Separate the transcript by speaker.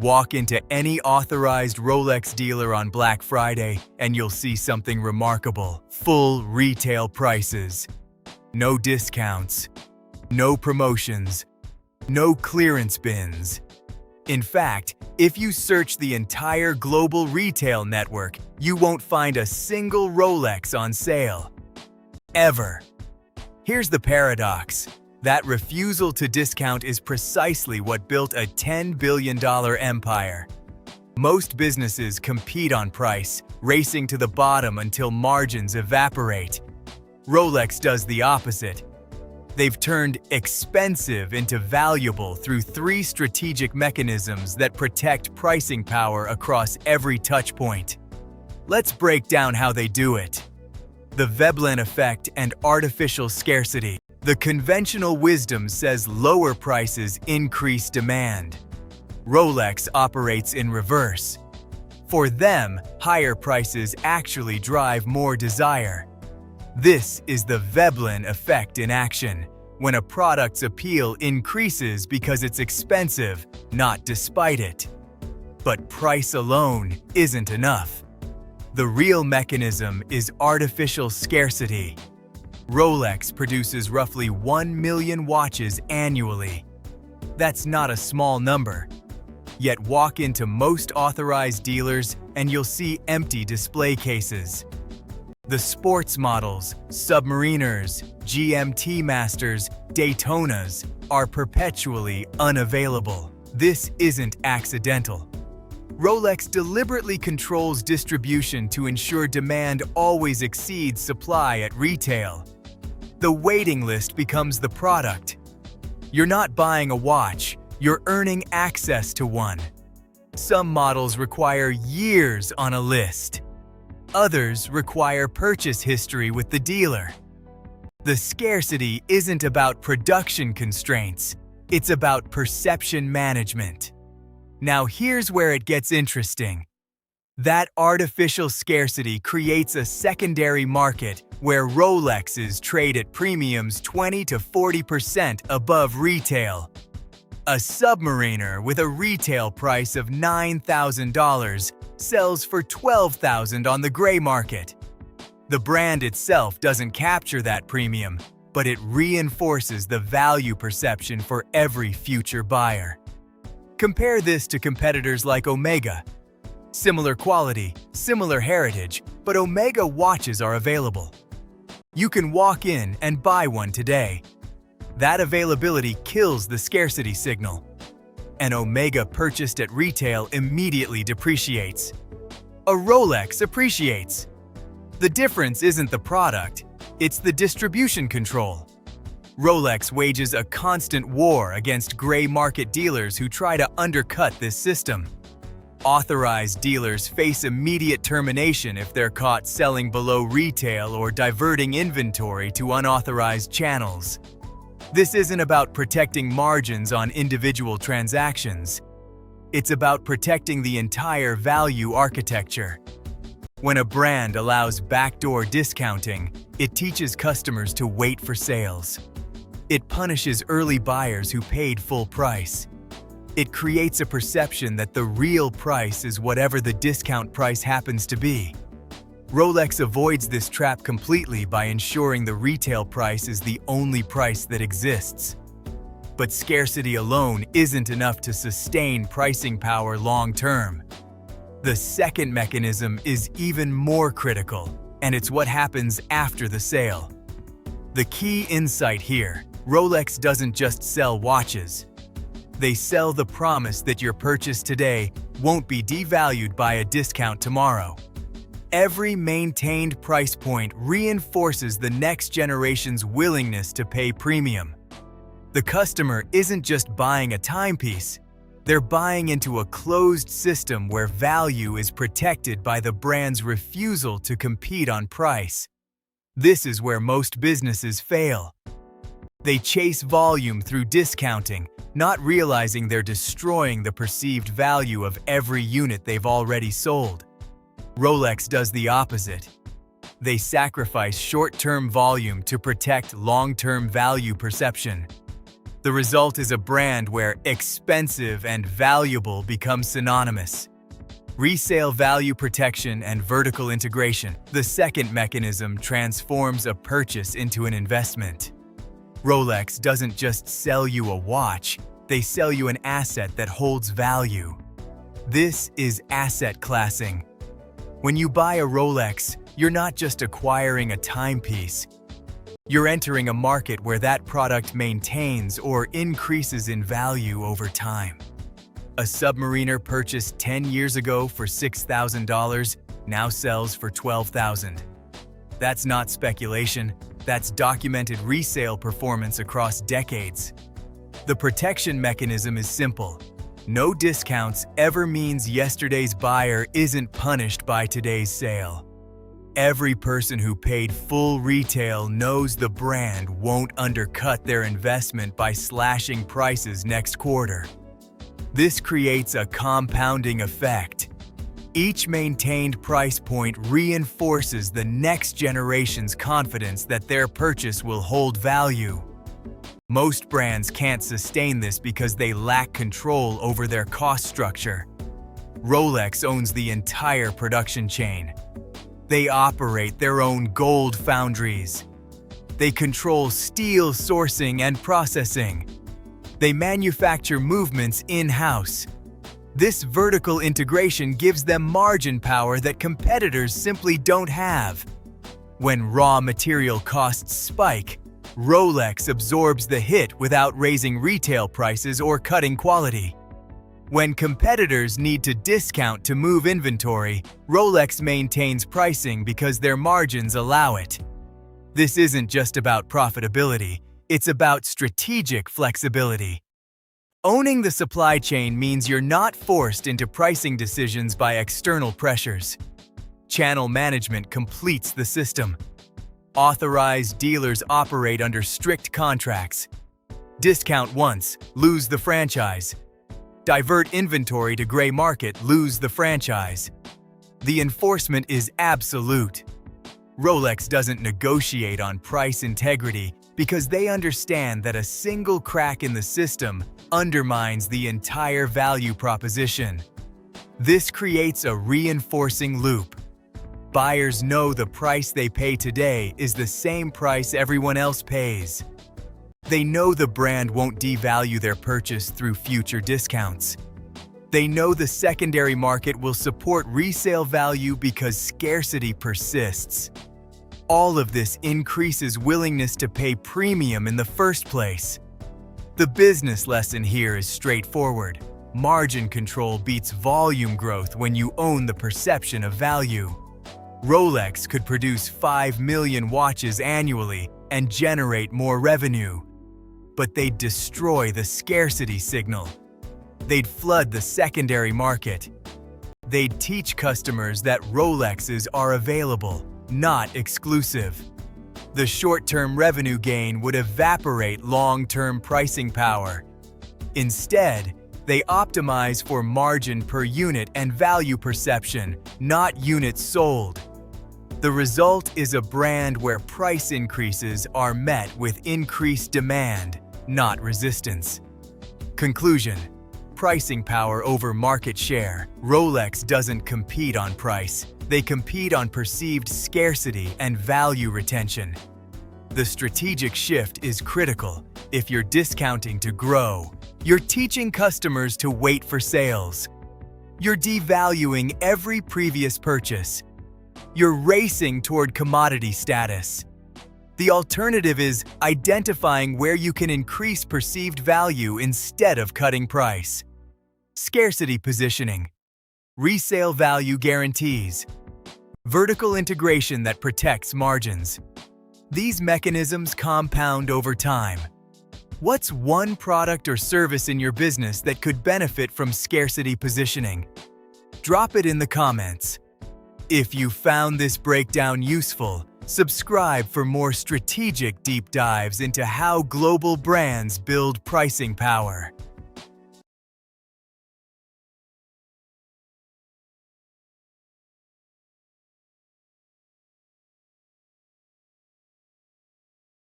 Speaker 1: Walk into any authorized Rolex dealer on Black Friday and you'll see something remarkable. Full retail prices. No discounts. No promotions. No clearance bins. In fact, if you search the entire global retail network, you won't find a single Rolex on sale. Ever. Here's the paradox. That refusal to discount is precisely what built a $10 billion empire. Most businesses compete on price, racing to the bottom until margins evaporate. Rolex does the opposite. They've turned expensive into valuable through 3 strategic mechanisms that protect pricing power across every touchpoint. Let's break down how they do it. The Veblen Effect and artificial scarcity. The conventional wisdom says lower prices increase demand. Rolex operates in reverse. For them, higher prices actually drive more desire. This is the Veblen Effect in action, when a product's appeal increases because it's expensive, not despite it. But price alone isn't enough. The real mechanism is artificial scarcity. Rolex produces roughly 1 million watches annually. That's not a small number. Yet walk into most authorized dealers and you'll see empty display cases. The sports models, Submariners, GMT Masters, Daytonas are perpetually unavailable. This isn't accidental. Rolex deliberately controls distribution to ensure demand always exceeds supply at retail. The waiting list becomes the product. You're not buying a watch, you're earning access to one. Some models require years on a list. Others require purchase history with the dealer. The scarcity isn't about production constraints, it's about perception management. Now here's where it gets interesting. That artificial scarcity creates a secondary market where Rolexes trade at premiums 20 to 40% above retail. A Submariner with a retail price of $9,000 sells for $12,000 on the gray market. The brand itself doesn't capture that premium, but it reinforces the value perception for every future buyer. Compare this to competitors like Omega. Similar quality, similar heritage, but Omega watches are available. You can walk in and buy one today. That availability kills the scarcity signal. An Omega purchased at retail immediately depreciates. A Rolex appreciates. The difference isn't the product, it's the distribution control. Rolex wages a constant war against gray market dealers who try to undercut this system. Authorized dealers face immediate termination if they're caught selling below retail or diverting inventory to unauthorized channels. This isn't about protecting margins on individual transactions. It's about protecting the entire value architecture. When a brand allows backdoor discounting, it teaches customers to wait for sales. It punishes early buyers who paid full price. It creates a perception that the real price is whatever the discount price happens to be. Rolex avoids this trap completely by ensuring the retail price is the only price that exists. But scarcity alone isn't enough to sustain pricing power long-term. The second mechanism is even more critical, and it's what happens after the sale. The key insight here: Rolex doesn't just sell watches. They sell the promise that your purchase today won't be devalued by a discount tomorrow. Every maintained price point reinforces the next generation's willingness to pay premium. The customer isn't just buying a timepiece, they're buying into a closed system where value is protected by the brand's refusal to compete on price. This is where most businesses fail. They chase volume through discounting, not realizing they're destroying the perceived value of every unit they've already sold. Rolex does the opposite. They sacrifice short-term volume to protect long-term value perception. The result is a brand where expensive and valuable become synonymous. Resale value protection and vertical integration. The second mechanism transforms a purchase into an investment. Rolex doesn't just sell you a watch, they sell you an asset that holds value. This is asset classing. When you buy a Rolex, you're not just acquiring a timepiece. You're entering a market where that product maintains or increases in value over time. A submariner purchased 10 years ago for $6,000 now sells for $12,000. That's not speculation, that's documented resale performance across decades. The protection mechanism is simple. No discounts ever means yesterday's buyer isn't punished by today's sale. Every person who paid full retail knows the brand won't undercut their investment by slashing prices next quarter. This creates a compounding effect. Each maintained price point reinforces the next generation's confidence that their purchase will hold value. Most brands can't sustain this because they lack control over their cost structure. Rolex owns the entire production chain. They operate their own gold foundries. They control steel sourcing and processing. They manufacture movements in-house. This vertical integration gives them margin power that competitors simply don't have. When raw material costs spike, Rolex absorbs the hit without raising retail prices or cutting quality. When competitors need to discount to move inventory, Rolex maintains pricing because their margins allow it. This isn't just about profitability, it's about strategic flexibility. Owning the supply chain means you're not forced into pricing decisions by external pressures. Channel management completes the system. Authorized dealers operate under strict contracts. Discount once, lose the franchise. Divert inventory to gray market, lose the franchise. The enforcement is absolute. Rolex doesn't negotiate on price integrity because they understand that a single crack in the system undermines the entire value proposition. This creates a reinforcing loop. Buyers know the price they pay today is the same price everyone else pays. They know the brand won't devalue their purchase through future discounts. They know the secondary market will support resale value because scarcity persists. All of this increases willingness to pay premium in the first place. The business lesson here is straightforward. Margin control beats volume growth when you own the perception of value. Rolex could produce 5 million watches annually and generate more revenue. But they'd destroy the scarcity signal. They'd flood the secondary market. They'd teach customers that Rolexes are available, not exclusive. The short-term revenue gain would evaporate long-term pricing power. Instead, they optimize for margin per unit and value perception, not units sold. The result is a brand where price increases are met with increased demand, not resistance. Conclusion: pricing power over market share. Rolex doesn't compete on price. They compete on perceived scarcity and value retention. The strategic shift is critical. If you're discounting to grow, you're teaching customers to wait for sales. You're devaluing every previous purchase. You're racing toward commodity status. The alternative is identifying where you can increase perceived value instead of cutting price. Scarcity positioning. Resale value guarantees. Vertical integration that protects margins. These mechanisms compound over time. What's one product or service in your business that could benefit from scarcity positioning? Drop it in the comments. If you found this breakdown useful, subscribe for more strategic deep dives into how global brands build pricing power.